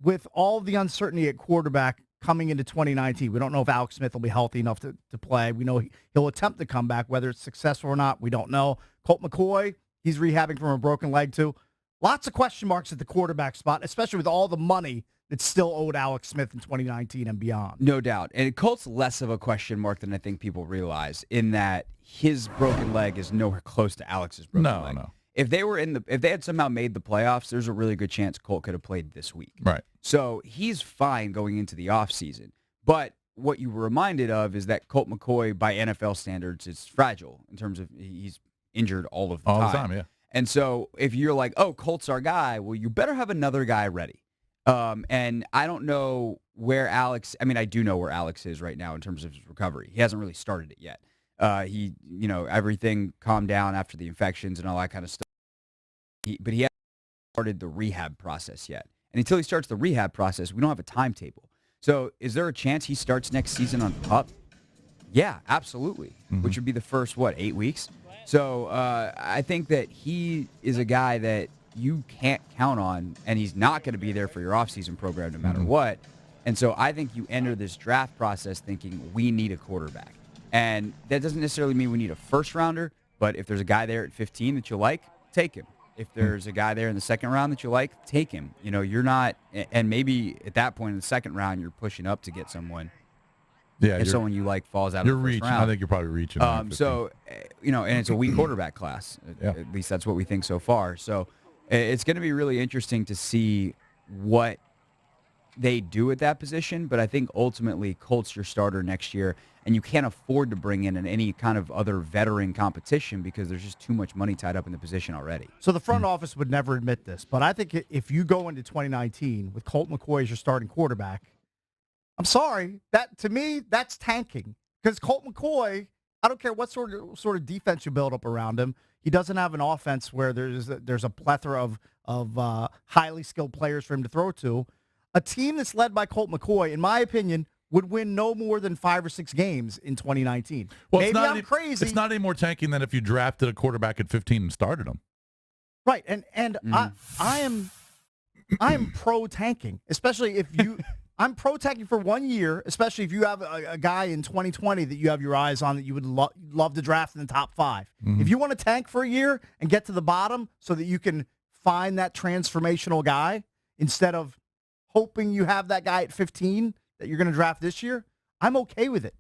with all the uncertainty at quarterback coming into 2019, we don't know if Alex Smith will be healthy enough to play. We know he'll attempt to come back. Whether it's successful or not, we don't know. Colt McCoy, he's rehabbing from a broken leg too. Lots of question marks at the quarterback spot, especially with all the money that's still owed Alex Smith in 2019 and beyond. No doubt. And Colt's less of a question mark than I think people realize, in that his broken leg is nowhere close to Alex's broken leg. No. If they had somehow made the playoffs, there's a really good chance Colt could have played this week. Right. So he's fine going into the offseason. But what you were reminded of is that Colt McCoy, by NFL standards, is fragile in terms of he's injured all of the time. All the time, yeah. And so if you're like, oh, Colt's our guy, well, you better have another guy ready. And I don't know where Alex – I mean, I do know where Alex is right now in terms of his recovery. He hasn't really started it yet. Everything calmed down after the infections and all that kind of stuff. But he hasn't started the rehab process yet. And until he starts the rehab process, we don't have a timetable. So is there a chance he starts next season on PUP? Yeah, absolutely, which would be the first, 8 weeks? So I think that he is a guy that you can't count on, and he's not going to be there for your offseason program no matter what. And so I think you enter this draft process thinking we need a quarterback. And that doesn't necessarily mean we need a first-rounder, but if there's a guy there at 15 that you like, take him. If there's a guy there in the second round that you like, take him. You know, you're not – and maybe at that point in the second round you're pushing up to get someone. Yeah, if someone you like falls out of you're the first reaching. round. I think you're probably reaching. And it's a weak quarterback class. Yeah. At least that's what we think so far. So it's going to be really interesting to see what they do at that position. But I think ultimately Colt's your starter next year, and you can't afford to bring in any kind of other veteran competition because there's just too much money tied up in the position already. So the front office would never admit this, but I think if you go into 2019 with Colt McCoy as your starting quarterback, I'm sorry, to me, that's tanking. Because Colt McCoy, I don't care what sort of defense you build up around him, he doesn't have an offense where there's a plethora of highly skilled players for him to throw to. A team that's led by Colt McCoy, in my opinion, would win no more than 5 or 6 games in 2019. Well, Maybe I'm crazy. It's not any more tanking than if you drafted a quarterback at 15 and started him. Right, and I am pro tanking, especially if you. I'm pro tanking for 1 year, especially if you have a guy in 2020 that you have your eyes on that you would love to draft in the top 5. If you want to tank for a year and get to the bottom so that you can find that transformational guy instead of hoping you have that guy at 15 that you're going to draft this year, I'm okay with it.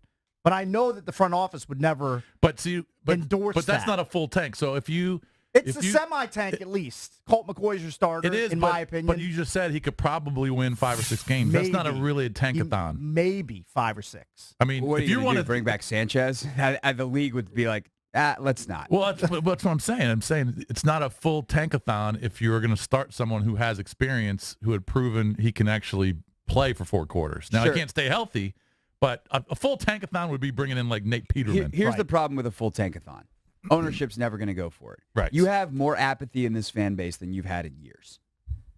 But I know that the front office would never endorse that. But that's not a full tank. So It's a semi-tank at least. Colt McCoy's your starter, in my opinion. But you just said he could probably win 5 or 6 games. Maybe. That's not really a tankathon. Maybe 5 or 6. I mean, what if you want to bring back Sanchez, the league would be like, let's not. Well, that's what I'm saying. I'm saying it's not a full tankathon if you're going to start someone who has experience, who had proven he can actually play for 4 quarters. Now, Sure. he can't stay healthy, but a full tankathon would be bringing in like Nate Peterman. Here's the problem with a full tankathon. Ownership's never going to go for it. Right. You have more apathy in this fan base than you've had in years,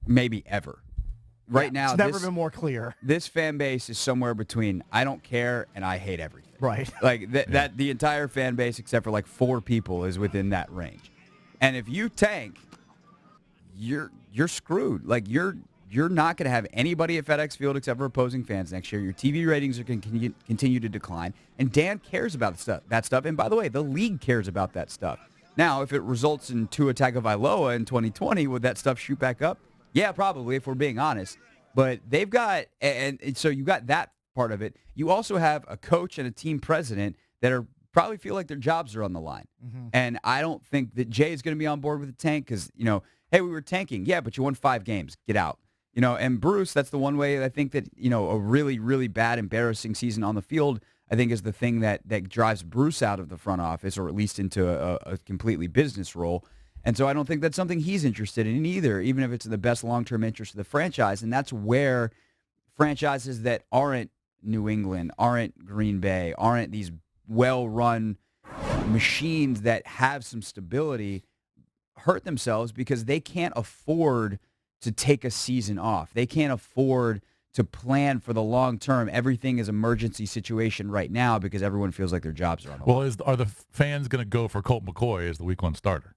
maybe ever. Right now, it's never been more clear. This fan base is somewhere between I don't care and I hate everything. Right. Like that the entire fan base, except for like 4 people, is within that range. And if you tank, you're screwed. Like you're not going to have anybody at FedEx Field except for opposing fans next year. Your TV ratings are going to continue to decline. And Dan cares about that stuff. And by the way, the league cares about that stuff. Now, if it results in Tua Tagovailoa in 2020, would that stuff shoot back up? Yeah, probably, if we're being honest. But they've got, and so you got that part of it. You also have a coach and a team president that probably feel like their jobs are on the line. And I don't think that Jay is going to be on board with the tank because, hey, we were tanking. Yeah, but you won 5 games. Get out. And Bruce, that's the one way I think that, a really, really bad, embarrassing season on the field, I think is the thing that drives Bruce out of the front office or at least into a completely business role. And so I don't think that's something he's interested in either, even if it's in the best long-term interest of the franchise. And that's where franchises that aren't New England, aren't Green Bay, aren't these well-run machines that have some stability hurt themselves because they can't afford to take a season off. They can't afford to plan for the long term. Everything is emergency situation right now because everyone feels like their jobs are on the line. Are the fans going to go for Colt McCoy as the week 1 starter?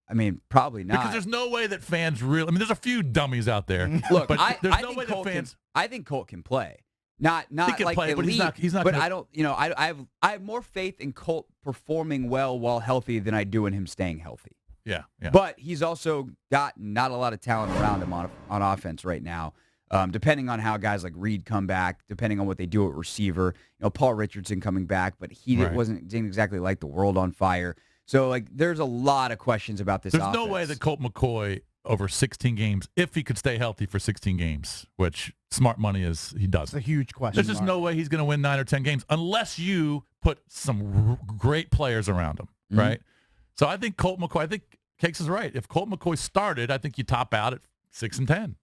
I mean, probably not. Because there's no way that fans really. I mean, there's a few dummies out there. Look, but I there's no think way that fans. I think Colt can play. Not He can like play, but elite, he's not but gonna, I don't. I have more faith in Colt performing well while healthy than I do in him staying healthy. Yeah. But he's also got not a lot of talent around him on offense right now. Depending on how guys like Reed come back, depending on what they do at receiver. Paul Richardson coming back, but he didn't exactly light the world on fire. So, there's a lot of questions about this offense. There's no way that Colt McCoy over 16 games, if he could stay healthy for 16 games, which smart money is he doesn't. It's a huge question. There's just no way he's going to win 9 or 10 games unless you put some great players around him, right? So I think Colt McCoy, Cakes is right. If Colt McCoy started, I think you top out at 6-10.